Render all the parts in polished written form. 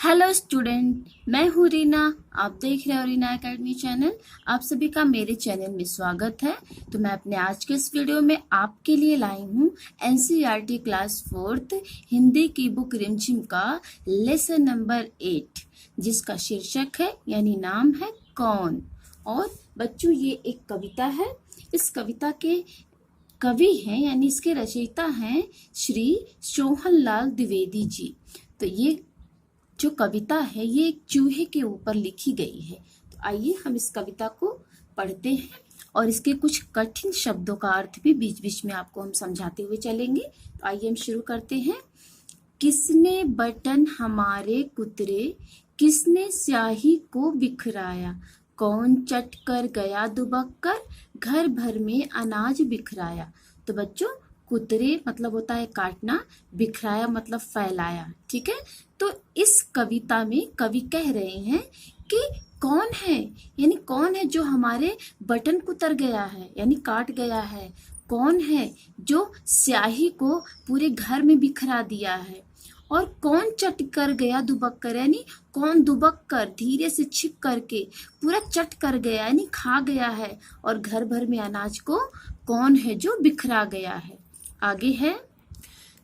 Hello student, मैं हूँ रीना। आप देख रहे हो रीना एकेडमी चैनल। आप सभी का मेरे चैनल में स्वागत है। तो मैं अपने आज के इस वीडियो में आपके लिए लाई हूँ एनसीईआरटी क्लास 4th हिंदी की बुक रिमझिम का लेसन नंबर 8, जिसका शीर्षक है यानी नाम है कौन। और बच्चों, ये एक कविता है। इस कविता के कवि हैं यानी इसके रचयिता हैं श्री सोहनलाल द्विवेदी जी। तो ये जो कविता है ये एक चूहे के ऊपर लिखी गई है। तो आइए हम इस कविता को पढ़ते हैं और इसके कुछ कठिन शब्दों का अर्थ भी बीच बीच में आपको हम समझाते हुए चलेंगे। तो आइए हम शुरू करते हैं। किसने बटन हमारे कुतरे, किसने स्याही को बिखराया, कौन चट कर गया दुबक कर, घर भर में अनाज बिखराया। तो बच्चों, कुतरे मतलब होता है काटना, बिखराया मतलब फैलाया। ठीक है। तो इस कविता में कवि कह रहे हैं कि कौन है, यानी कौन है जो हमारे बटन कुतर गया है यानी काट गया है। कौन है जो स्याही को पूरे घर में बिखरा दिया है। और कौन चट कर गया दुबक कर, यानी कौन दुबक कर धीरे से छिप करके पूरा चट कर गया यानी खा गया है। और घर भर में अनाज को कौन है जो बिखरा गया है। आगे है,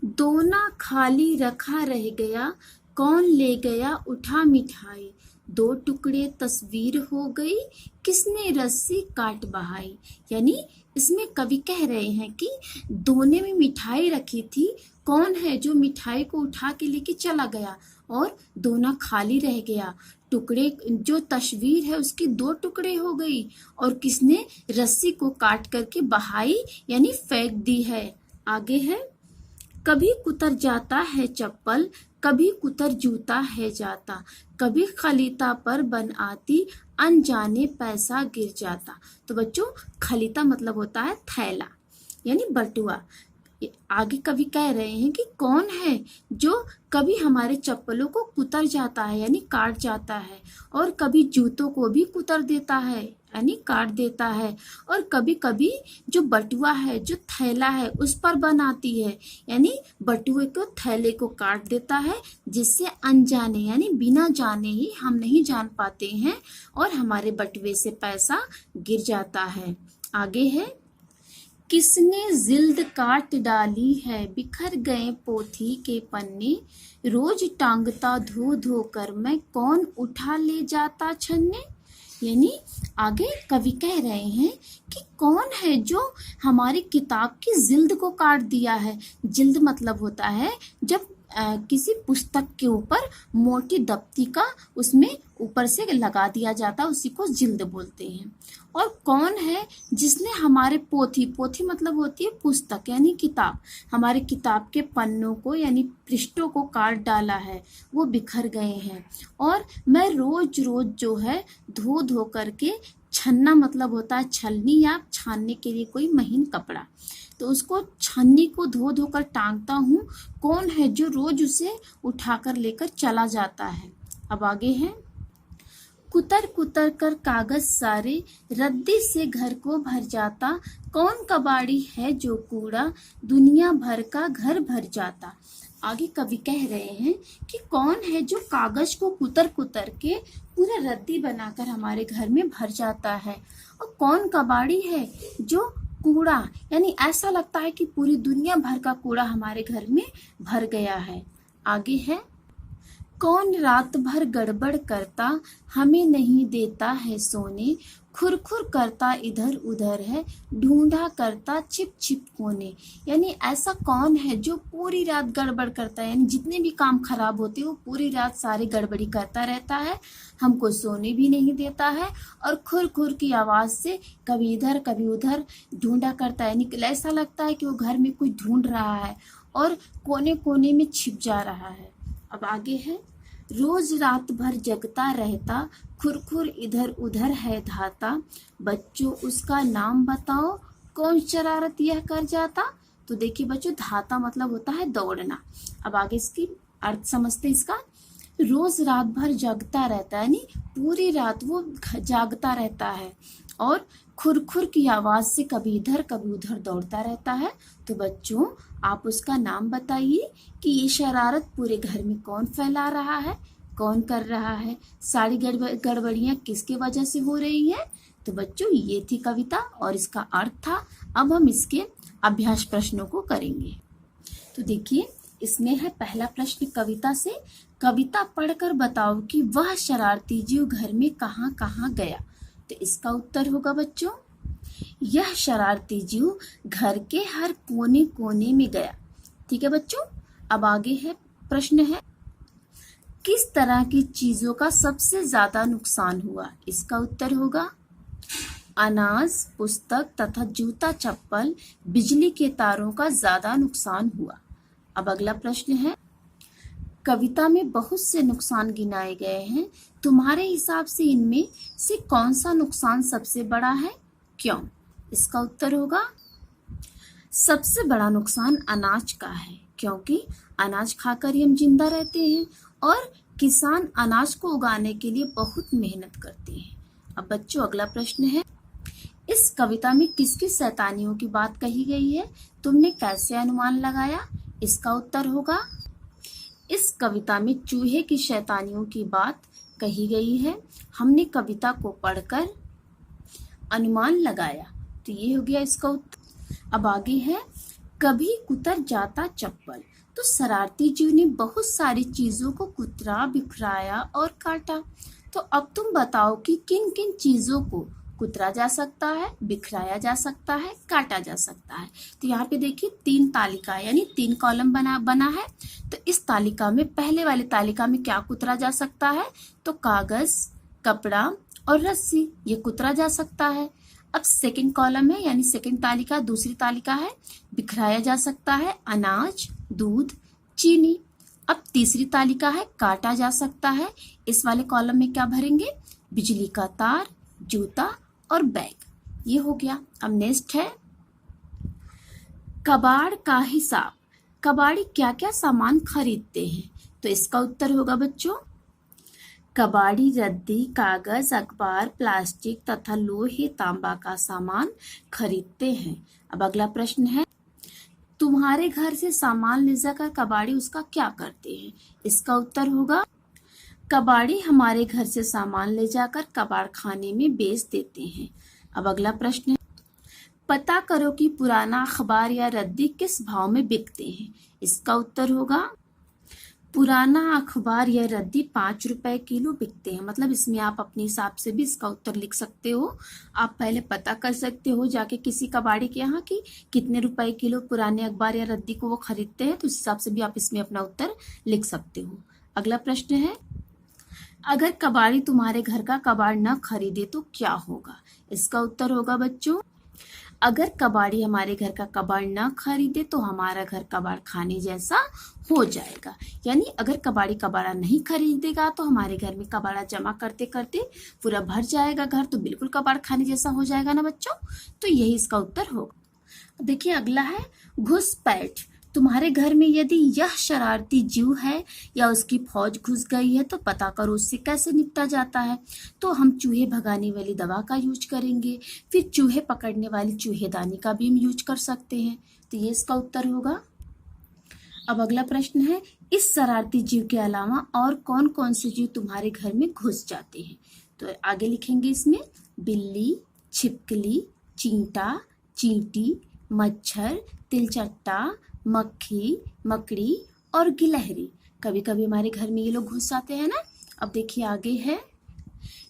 दोना खाली रखा रह गया, कौन ले गया उठा मिठाई, दो टुकड़े तस्वीर हो गई, किसने रस्सी काट बहाई। यानी इसमें कवि कह रहे हैं कि दोने में मिठाई रखी थी, कौन है जो मिठाई को उठा के लेके चला गया और दोना खाली रह गया। टुकड़े जो तस्वीर है उसकी दो टुकड़े हो गई और किसने रस्सी को काट करके बहाई यानी फेंक दी है। आगे है, कभी कुतर जाता है चप्पल, कभी कुतर जूता है जाता, कभी खलीता पर बन आती, अनजाने पैसा गिर जाता। तो बच्चों, खलीता मतलब होता है थैला यानी बटुआ। आगे कवि कह रहे हैं कि कौन है जो कभी हमारे चप्पलों को कुतर जाता है यानी काट जाता है, और कभी जूतों को भी कुतर देता है यानी काट देता है, और कभी कभी जो बटुआ है जो थैला है उस पर बनाती है यानी बटुए को थैले को काट देता है, जिससे अनजाने यानी बिना जाने ही हम नहीं जान पाते हैं और हमारे बटुए से पैसा गिर जाता है। आगे है, किसने जिल्द काट डाली है, बिखर गए पोथी के पन्ने, रोज टांगता धो धो कर मैं, कौन उठा ले जाता छन्ने। यानी आगे कवि कह रहे हैं कि कौन है जो हमारी किताब की जिल्द को काट दिया है। जिल्द मतलब होता है जब किसी पुस्तक के ऊपर मोटी दप्ती का उसमें ऊपर से लगा दिया जाता है, उसी को जिल्द बोलते हैं। और कौन है जिसने हमारे पोथी मतलब होती है पुस्तक यानी किताब, हमारे किताब के पन्नों को यानी पृष्ठों को काट डाला है, वो बिखर गए हैं। और मैं रोज रोज जो है धो धो करके, छन्ना मतलब होता है छलनी या छानने के लिए कोई महीन कपड़ा, तो उसको छन्नी को धो धो कर टांगता हूँ, कौन है जो रोज उसे उठाकर लेकर चला जाता है। अब आगे है, कुतर कुतर कर कागज सारे, रद्दी से घर को भर जाता, कौन कबाड़ी है जो कूड़ा, दुनिया भर का घर भर जाता। आगे कवि कह रहे हैं कि कौन है जो कागज को कुतर कुतर के पूरा रद्दी बनाकर हमारे घर में भर जाता है, और कौन कबाड़ी है जो कूड़ा यानी ऐसा लगता है कि पूरी दुनिया भर का कूड़ा हमारे घर में भर गया है। आगे है, कौन रात भर गड़बड़ करता, हमें नहीं देता है सोने, खुरखुर करता इधर उधर है, ढूंढा करता छिप छिप कोने। यानी ऐसा कौन है जो पूरी रात गड़बड़ करता है, यानी जितने भी काम खराब होते हैं वो पूरी रात सारी गड़बड़ी करता रहता है, हमको सोने भी नहीं देता है, और खुर खुर की आवाज से कभी इधर कभी उधर ढूंढा करता है, यानी ऐसा लगता है कि वो घर में कोई ढूंढ रहा है और कोने कोने में छिप जा रहा है। अब आगे है, रोज रात भर जगता रहता, खुरखुर इधर उधर है धाता, बच्चों उसका नाम बताओ, कौन शरारत यह कर जाता। तो देखिए बच्चों, धाता मतलब होता है दौड़ना। अब आगे इसकी अर्थ समझते इसका। रोज रात भर जगता रहता है यानी पूरी रात वो जागता रहता है, और खुरखुर की आवाज से कभी इधर कभी उधर दौड़ता रहता है। तो बच्चों, आप उसका नाम बताइए कि ये शरारत पूरे घर में कौन फैला रहा है, कौन कर रहा है, सारी गड़बड़ियाँ किसके वजह से हो रही है। तो बच्चों ये थी कविता और इसका अर्थ था। अब हम इसके अभ्यास प्रश्नों को करेंगे। तो देखिए इसमें है पहला प्रश्न कविता से, कविता पढ़कर बताओ कि वह शरारती जीव घर में कहाँ कहाँ गया। तो इसका उत्तर होगा बच्चों, यह शरारती जीव घर के हर कोने कोने में गया। ठीक है बच्चों, अब आगे है प्रश्न है, किस तरह की चीजों का सबसे ज्यादा नुकसान हुआ। इसका उत्तर होगा अनाज, पुस्तक तथा जूता चप्पल, बिजली के तारों का ज्यादा नुकसान हुआ। अब अगला प्रश्न है, कविता में बहुत से नुकसान गिनाए गए हैं, तुम्हारे हिसाब से इनमें से कौन सा नुकसान सबसे बड़ा है, क्यों। इसका उत्तर होगा सबसे बड़ा नुकसान अनाज का है, क्योंकि अनाज खाकर ही हम जिंदा रहते हैं और किसान अनाज को उगाने के लिए बहुत मेहनत करते हैं। अब बच्चों अगला प्रश्न है, इस कविता में किसकी शैतानियों की बात कही गई है, तुमने कैसे अनुमान लगाया। इसका उत्तर होगा इस कविता में चूहे की शैतानियों की बात कही गई है, हमने कविता को पढ़कर अनुमान लगाया। तो ये हो गया इसका उत्तर। अब आगे है, कभी कुतर जाता चप्पल। तो शरारती जीव ने बहुत सारी चीजों को कुतरा, बिखराया और काटा। तो अब तुम बताओ कि किन किन चीजों को कुतरा जा सकता है, बिखराया जा सकता है, काटा जा सकता है। तो यहाँ पे देखिए 3 तालिका यानी 3 कॉलम बना है। तो इस तालिका में पहले वाली तालिका में क्या कुतरा जा सकता है, तो कागज, कपड़ा और रस्सी, ये कुतरा जा सकता है। अब सेकंड कॉलम है यानी सेकंड तालिका, दूसरी तालिका है, बिखराया जा सकता है अनाज, दूध, चीनी। अब तीसरी तालिका है, काटा जा सकता है। इस वाले कॉलम में क्या भरेंगे, बिजली का तार, जूता और बैग। ये हो गया। अब नेक्स्ट है कबाड़ का हिसाब। कबाड़ी क्या क्या सामान खरीदते हैं। तो इसका उत्तर होगा बच्चों, कबाड़ी रद्दी, कागज, अखबार, प्लास्टिक तथा लोहे तांबा का सामान खरीदते हैं। अब अगला प्रश्न है, तुम्हारे घर से सामान ले जाकर कबाड़ी उसका क्या करते हैं। इसका उत्तर होगा कबाड़ी हमारे घर से सामान ले जाकर कबाड़ खाने में बेच देते हैं। अब अगला प्रश्न है, पता करो कि पुराना अखबार या रद्दी किस भाव में बिकते हैं। इसका उत्तर होगा पुराना अखबार या रद्दी 5 रुपए किलो बिकते हैं। मतलब इसमें आप अपने हिसाब से भी इसका उत्तर लिख सकते हो। आप पहले पता कर सकते हो जाके किसी कबाड़ी के यहाँ कि कितने रुपए किलो पुराने अखबार या रद्दी को वो खरीदते हैं, तो उस हिसाब से भी आप इसमें अपना उत्तर लिख सकते हो। अगला प्रश्न है, अगर कबाड़ी तुम्हारे घर का कबाड़ न खरीदे तो क्या होगा। इसका उत्तर होगा बच्चों, अगर कबाड़ी हमारे घर का कबाड़ न खरीदे तो हमारा घर कबाड़ खाने जैसा हो जाएगा। यानी अगर कबाड़ी कबाड़ा नहीं खरीदेगा तो हमारे घर में कबाड़ा जमा करते करते पूरा भर जाएगा घर, तो बिल्कुल कबाड़ खाने जैसा हो जाएगा ना बच्चों। तो यही इसका उत्तर होगा। देखिए अगला है घुसपैठ। तुम्हारे घर में यदि यह शरारती जीव है या उसकी फौज घुस गई है तो पता करो उससे कैसे निपटा जाता है। तो हम चूहे भगाने वाली दवा का यूज करेंगे, फिर चूहे पकड़ने वाली चूहेदानी का भी हम यूज कर सकते हैं। तो ये इसका उत्तर होगा। अब अगला प्रश्न है, इस शरारती जीव के अलावा और कौन कौन से जीव तुम्हारे घर में घुस जाते हैं। तो आगे लिखेंगे इसमें बिल्ली, छिपकली, चींटा, चींटी, मच्छर, तिलचट्टा, मक्खी, मकड़ी और गिलहरी। कभी कभी हमारे घर में ये लोग घुस जाते हैं ना। अब देखिए आगे है,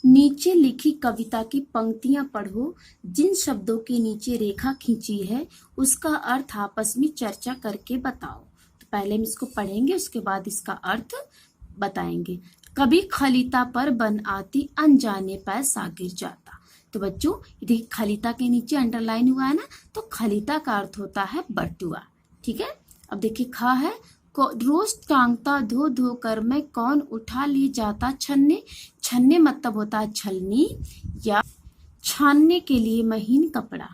नीचे लिखी कविता की पंक्तियां पढ़ो, जिन शब्दों के नीचे रेखा खींची है उसका अर्थ आपस में चर्चा करके बताओ। तो पहले हम इसको पढ़ेंगे, उसके बाद इसका अर्थ बताएंगे। कभी खलीता पर बन आती, अनजाने पैसा गिर जाता। तो बच्चों देखिए खलीता के नीचे अंडरलाइन हुआ है ना, तो खलीता का अर्थ होता है बटुआ। ठीक है। अब देखिए खा है, रोज टांगता धो धो कर मैं, कौन उठा ली जाता छन्ने। छन्ने मतलब होता है छलनी या छानने के लिए महीन कपड़ा।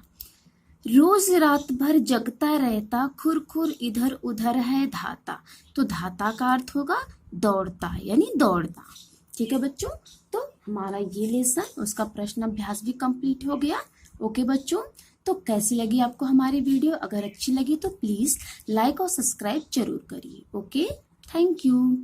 रोज रात भर जगता रहता, खुर खुर इधर उधर है धाता। तो धाता का अर्थ होगा दौड़ता यानी दौड़ना। ठीक है बच्चों, तो हमारा ये लेसन उसका प्रश्न अभ्यास भी कंप्लीट हो गया। ओके बच्चों, तो कैसी लगी आपको हमारी वीडियो। अगर अच्छी लगी तो प्लीज लाइक और सब्सक्राइब जरूर करिए। Okay, thank you.